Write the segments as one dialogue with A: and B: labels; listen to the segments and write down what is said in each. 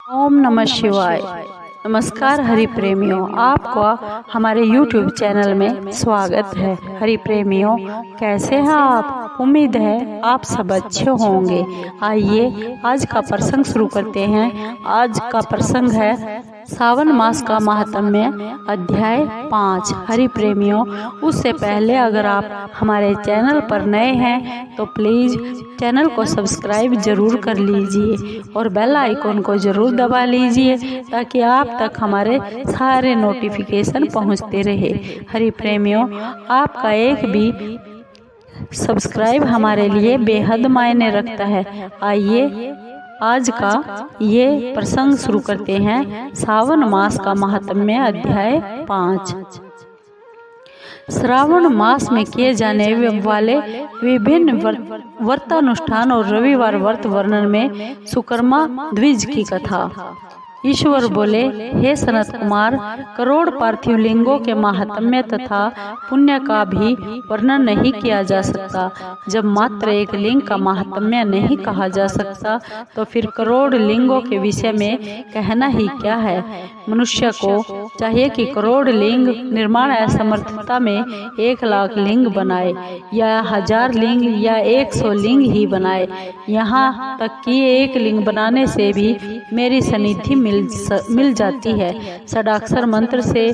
A: ओम नमः शिवाय। नमस्कार हरि प्रेमियों, आपको हमारे YouTube चैनल में स्वागत है। हरि प्रेमियों, कैसे हैं आप? उम्मीद है आप सब अच्छे होंगे। आइए आज का प्रसंग शुरू करते हैं। आज का प्रसंग है सावन मास का महात्म्य, अध्याय 5। हरि प्रेमियों, उससे पहले अगर आप हमारे चैनल पर नए हैं तो प्लीज़ चैनल को सब्सक्राइब जरूर कर लीजिए और बेल आइकॉन को जरूर दबा लीजिए ताकि आप तक हमारे सारे नोटिफिकेशन पहुंचते रहे। हरि प्रेमियों, आपका एक भी सब्सक्राइब हमारे लिए बेहद मायने रखता है। आइए आज का ये प्रसंग शुरू करते हैं। सावन मास का महात्म्य, अध्याय 5। श्रावण मास में किए जाने वाले विभिन्न व्रतानुष्ठान और रविवार व्रत वर्णन में सुकर्मा द्विज की कथा। ईश्वर बोले, हे सनत कुमार, करोड़ पार्थिव लिंगों के महात्म्य तथा पुण्य का भी वर्णन नहीं किया जा सकता। जब मात्र एक लिंग का महात्म्य नहीं कहा जा सकता तो फिर करोड़ लिंगों के विषय में कहना ही क्या है। मनुष्य को चाहिए कि करोड़ लिंग निर्माण असमर्थता में 1,00,000 लिंग बनाए या 1000 लिंग या 100 लिंग ही बनाए। यहाँ तक कि एक लिंग बनाने से भी मेरी सनिधि मिल जाती है। षडाक्षर मंत्र से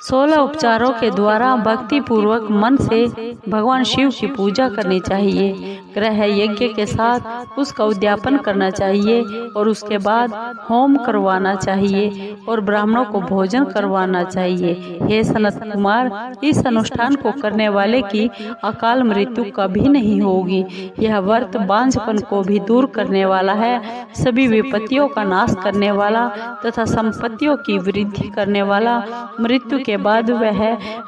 A: 16 उपचारों के द्वारा भक्ति पूर्वक मन से भगवान शिव की पूजा करनी चाहिए। ग्रह यज्ञ के साथ उसका उद्यापन करना चाहिए और उसके बाद होम करवाना चाहिए और ब्राह्मणों को भोजन करवाना चाहिए। हे सनत कुमार, इस अनुष्ठान को करने वाले की अकाल मृत्यु कभी नहीं होगी। यह व्रत बांझपन को भी दूर करने वाला है, सभी विपत्तियों का नाश करने वाला तथा संपत्तियों की वृद्धि करने वाला, मृत्यु के बाद वह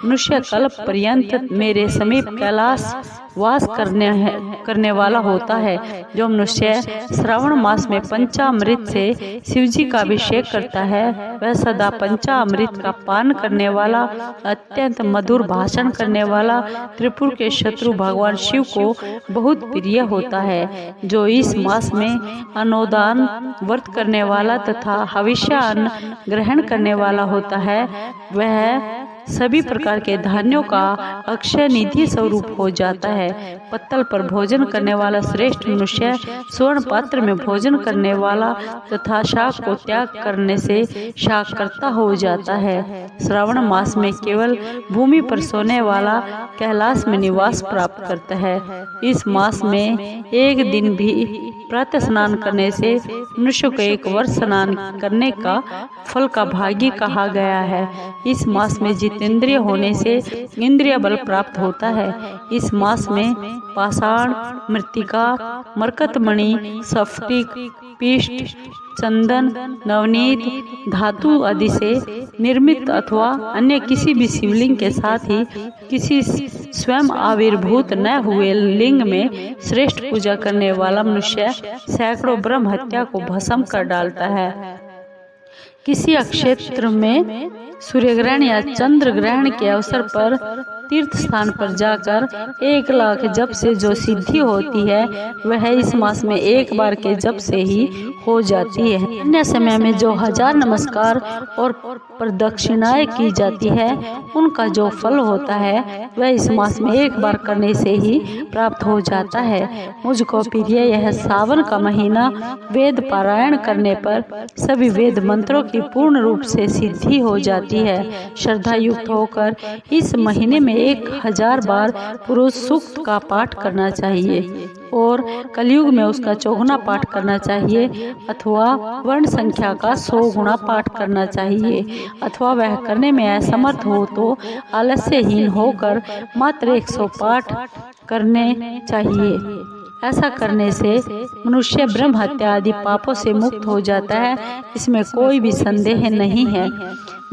A: मनुष्य कल्प पर्यंत मेरे समीप कैलाश वास करने वाला होता है। जो मनुष्य श्रावण मास में पंचामृत से शिवजी का अभिषेक करता है वह सदा पंचामृत का पान करने वाला, अत्यंत मधुर भाषण करने वाला, त्रिपुर के शत्रु भगवान शिव को बहुत प्रिय होता है। जो इस मास में अनोदान व्रत करने वाला तथा हविष्य अन्न ग्रहण करने वाला होता है वह सभी प्रकार के धान्यों का अक्षय निधि स्वरूप हो जाता है। पत्तल पर भोजन करने वाला श्रेष्ठ मनुष्य स्वर्ण पात्र में भोजन करने वाला तथा शाक को त्याग करने से शाककर्ता हो जाता है। श्रावण मास में केवल भूमि पर सोने वाला कैलाश में निवास प्राप्त करता है। इस मास में एक दिन भी प्रातः स्नान करने से मनुष्य को 1 वर्ष स्नान करने का फल का भागी कहा गया है। इस मास में जितेंद्रिय होने से इंद्रिय बल प्राप्त होता है। इस मास में पाषाण, मृत्तिका, मरकतमणि, स्फटिक, पिष्ट, चंदन, नवनीत, धातु आदि से निर्मित अथवा अन्य किसी भी शिवलिंग के साथ ही किसी स्वयं आविर्भूत न हुए लिंग में श्रेष्ठ पूजा करने वाला मनुष्य सैकड़ों ब्रह्म हत्या को भस्म कर डालता है। किसी अक्षेत्र में सूर्य ग्रहण या चंद्र ग्रहण के अवसर पर तीर्थ स्थान पर जाकर 1,00,000 जप से जो सिद्धि होती है वह इस मास में एक बार के जप से ही हो जाती है। अन्य समय में जो 1000 नमस्कार और प्रदक्षिणाएं की जाती है उनका जो फल होता है वह इस मास में एक बार करने से ही प्राप्त हो जाता है। मुझको प्रिय यह सावन का महीना वेद पारायण करने पर सभी वेद मंत्रों की पूर्ण रूप से सिद्धि हो जाती है। श्रद्धा युक्त होकर इस महीने में 1000 बार पुरुष सूक्त का पाठ करना चाहिए और कलयुग में उसका 4गुना पाठ करना चाहिए अथवा वर्ण संख्या का 100 गुना पाठ करना चाहिए। अथवा वह करने में असमर्थ हो तो आलस्यहीन होकर मात्र 100 पाठ करने चाहिए। ऐसा करने से मनुष्य ब्रह्म हत्या आदि पापों से मुक्त हो जाता है, इसमें कोई भी संदेह नहीं है।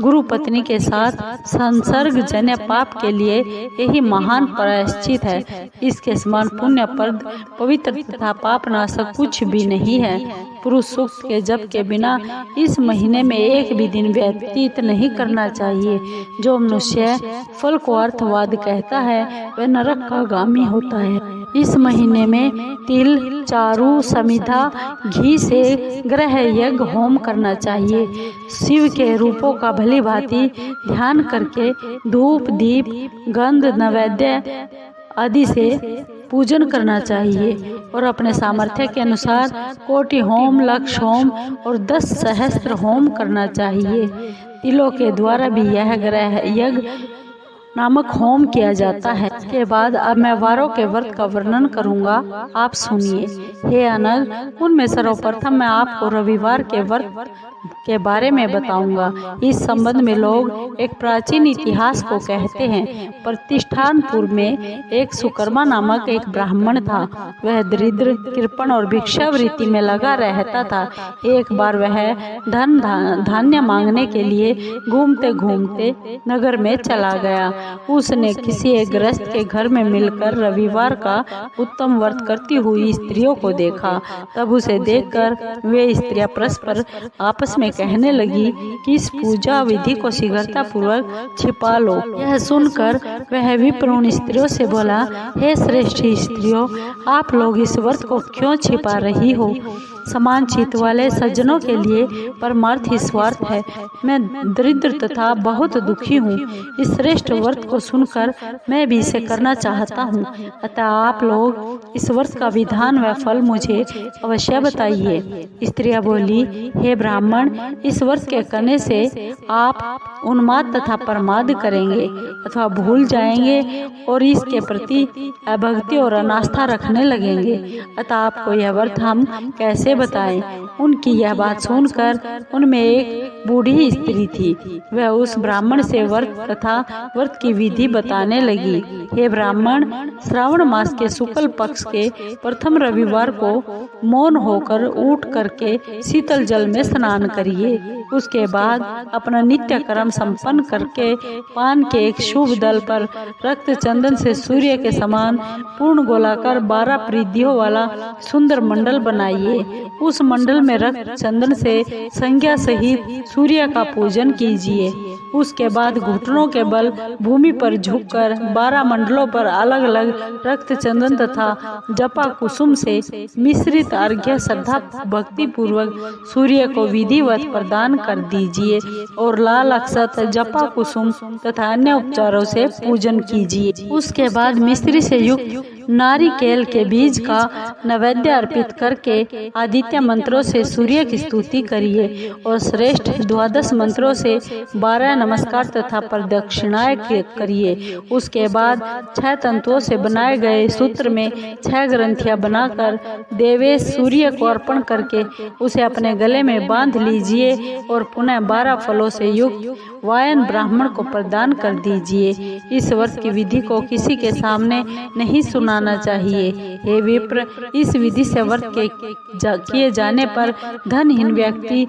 A: गुरु पत्नी के साथ संसर्ग जन्य पाप के लिए यही महान प्रायश्चित है। इसके समान पुण्यप्रद, पवित्र तथा पाप नाशक कुछ भी नहीं है। पुरुष सूक्त के जप के बिना इस महीने में एक भी दिन व्यतीत नहीं करना चाहिए। जो मनुष्य फल को अर्थवाद कहता है वह नरक का गामी होता है। इस महीने में तिल, चारू, समिधा, घी से ग्रह यज्ञ होम करना चाहिए। शिव के रूपों का भली भांति ध्यान करके धूप, दीप, गंध, नैवेद्य आदि से पूजन करना चाहिए और अपने सामर्थ्य के अनुसार कोटि होम, लक्ष होम और 10 सहस्त्र होम करना चाहिए। तिलों के द्वारा भी यह ग्रह यज्ञ नामक होम किया जाता है। इसके बाद अब मैं वारों के व्रत का वर्णन करूंगा, आप सुनिए। हे अनग, उनमें सर्वप्रथम मैं आपको रविवार के व्रत के बारे में बताऊंगा। इस संबंध में लोग एक प्राचीन इतिहास को कहते हैं। प्रतिष्ठानपुर में एक सुकर्मा नामक एक ब्राह्मण था। वह दरिद्र, कृपण और भिक्षावृत्ति में लगा रहता था। एक बार वह धान्य मांगने के लिए घूमते घूमते नगर में चला गया। उसने किसी एक गृहस्थ के घर में मिलकर रविवार का उत्तम व्रत करती हुई स्त्रियों को देखा। तब उसे देखकर वे स्त्रियां परस्पर आपस में कहने लगी कि इस पूजा विधि को शीघ्रता पूर्वक छिपा लो। यह सुनकर वह विप्र उन स्त्रियों से बोला, हे श्रेष्ठ स्त्रियों, आप लोग इस व्रत को क्यों छिपा रही हो? समान चित्त वाले सज्जनों के लिए परमार्थ ही स्वार्थ है। मैं दरिद्र तथा बहुत दुखी हूँ। इस श्रेष्ठ व्रत को सुनकर मैं भी इसे करना चाहता हूँ। अतः आप लोग इस व्रत का विधान व फल मुझे अवश्य बताइए। स्त्रियां बोली, हे ब्राह्मण, इस व्रत के करने से आप उन्माद तथा प्रमाद करेंगे अथवा भूल जाएंगे और इसके प्रति अभक्ति और अनास्था रखने लगेंगे। अतः आपको यह व्रत हम कैसे बताएं? उनकी यह बात सुनकर उनमें एक बूढ़ी स्त्री थी। वह उस ब्राह्मण से व्रत तथा व्रत की विधि बताने लगी। हे ब्राह्मण, श्रावण मास के शुक्ल पक्ष के प्रथम रविवार को मौन होकर उठ करके शीतल जल में स्नान करिए। उसके बाद अपना नित्य कर्म संपन्न करके पान के एक शुभ दल पर रक्त चंदन से सूर्य के समान पूर्ण गोलाकार 12 परिधियों वाला सुंदर मंडल बनाइए। उस मंडल में रक्त चंदन से संज्ञा सहित सूर्य का पूजन कीजिए। उसके बाद घुटनों के बल भूमि पर झुककर 12 मंडलों पर अलग अलग रक्त चंदन तथा जपा कुसुम से मिश्रित अर्घ्य श्रद्धा भक्ति पूर्वक सूर्य को विधिवत प्रदान कर दीजिए और लाल अक्षत, जपा कुसुम तथा अन्य उपचारों से पूजन कीजिए। उसके बाद मिश्री से युक्त नारिकेल के बीज का नैवेद्य अर्पित करके आदित्य मंत्रों से सूर्य की स्तुति करिए और श्रेष्ठ 12 मंत्रों से 12 नमस्कार तथा प्रदक्षिणाएं करिए। उसके बाद 6 तंतुओं से बनाए गए सूत्र में 6 ग्रंथियां बनाकर देवेश सूर्य को अर्पण करके उसे अपने गले में बांध लीजिए और पुनः 12 फलों से युक्त वायन ब्राह्मण को प्रदान कर दीजिए। इस व्रत की विधि को किसी के सामने नहीं सुनाना चाहिए। हे विप्र, इस विधि से व्रत किए जाने पर धनहीन व्यक्ति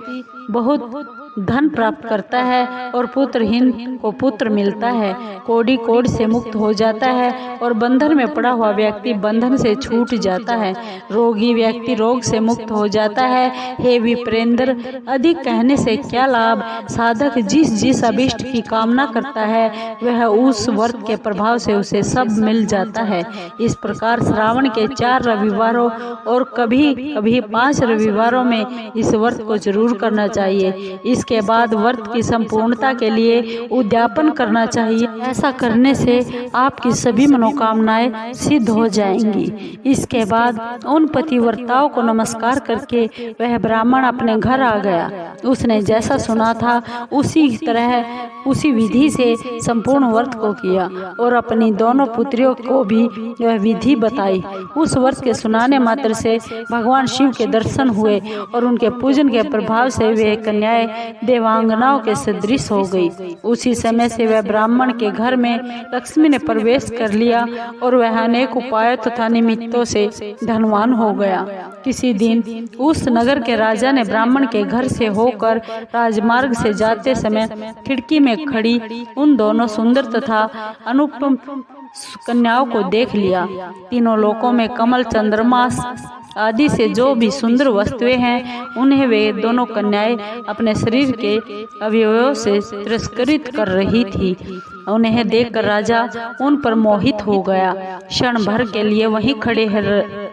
A: बहुत धन प्राप्त करता है और पुत्रहीन को पुत्र मिलता है। कोढ़ी कोढ़ से मुक्त हो जाता है और बंधन में पड़ा हुआ व्यक्ति बंधन से छूट जाता है। रोगी व्यक्ति रोग से मुक्त हो जाता है। हे विप्रेंद्र, अधिक कहने से क्या लाभ? साधक जिस जिस अभिष्ट की कामना करता है वह उस व्रत के प्रभाव से उसे सब मिल जाता है। इस प्रकार श्रावण के 4 रविवारों और कभी कभी 5 रविवारों में इस व्रत को जरूर करना चाहिए। इसके बाद व्रत की संपूर्णता के लिए उद्यापन करना चाहिए। ऐसा करने से आपकी सभी मनोकामनाएं सिद्ध हो जाएंगी। इसके बाद उन पतिव्रताओं को नमस्कार करके वह ब्राह्मण अपने घर आ गया। उसने जैसा सुना था उसी तरह उसी विधि से संपूर्ण व्रत को किया और अपनी दोनों पुत्रियों को भी यह विधि बताई। उस व्रत के सुनाने मात्र से भगवान शिव के दर्शन हुए और उनके पूजन के प्रभाव से वे कन्याएं देवांगनाओं के सदृश हो गई। उसी समय से वह ब्राह्मण के घर में लक्ष्मी ने प्रवेश कर लिया और वह अनेक उपायों तथा निमित्तों से धनवान हो गया। किसी दिन उस नगर के राजा ने ब्राह्मण के घर से होकर राजमार्ग से जाते समय खिड़की में खड़ी उन दोनों सुंदर तथा अनुपम कन्याओं को देख लिया। तीनों लोकों में कमल, चंद्रमा आदि से जो भी सुंदर वस्तुएं हैं, उन्हें वे दोनों कन्याएं अपने शरीर के अवयवों से तिरस्कृत कर रही थी। उन्हें देखकर राजा उन पर मोहित हो गया, क्षण भर के लिए वहीं खड़े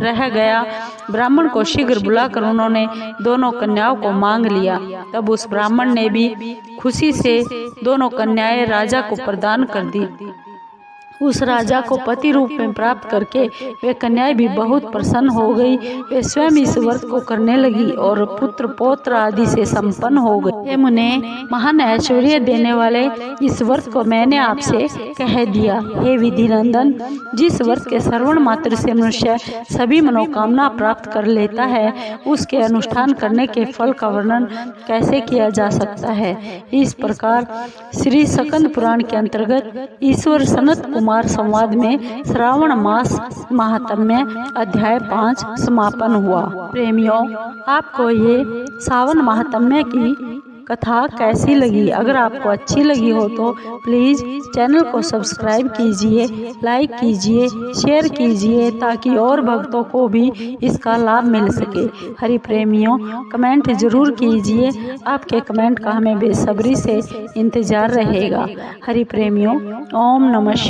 A: रह गया। ब्राह्मण को शीघ्र बुलाकर उन्होंने दोनों कन्याओं को मांग लिया। तब उस ब्राह्मण ने भी खुशी से दोनों कन्याएं राजा को प्रदान कर दी। उस राजा को पति रूप में प्राप्त करके वे कन्याएं भी बहुत प्रसन्न हो गई। वे स्वयं इस व्रत को करने लगी और पुत्र पौत्र आदि से संपन्न हो गई। हे मुने, महान ऐश्वर्य देने वाले इस व्रत को मैंने आपसे कह दिया। हे विधि नंदन, जिस व्रत के श्रवण मात्र से मनुष्य सभी मनोकामना प्राप्त कर लेता है, उसके अनुष्ठान करने के फल का वर्णन कैसे किया जा सकता है। इस प्रकार श्री स्कंद पुराण के अंतर्गत ईश्वर सनत कुमार संवाद में श्रावण मास महात्म्य अध्याय 5 समापन हुआ। प्रेमियों, आपको ये सावन महात्म्य की कथा कैसी लगी? अगर आपको अच्छी लगी हो तो प्लीज़ चैनल को सब्सक्राइब कीजिए, लाइक कीजिए, शेयर कीजिए, ताकि और भक्तों को भी इसका लाभ मिल सके। हरि प्रेमियों, कमेंट जरूर कीजिए। आपके कमेंट का हमें बेसब्री से इंतजार रहेगा। हरि प्रेमियों, ओम नमः।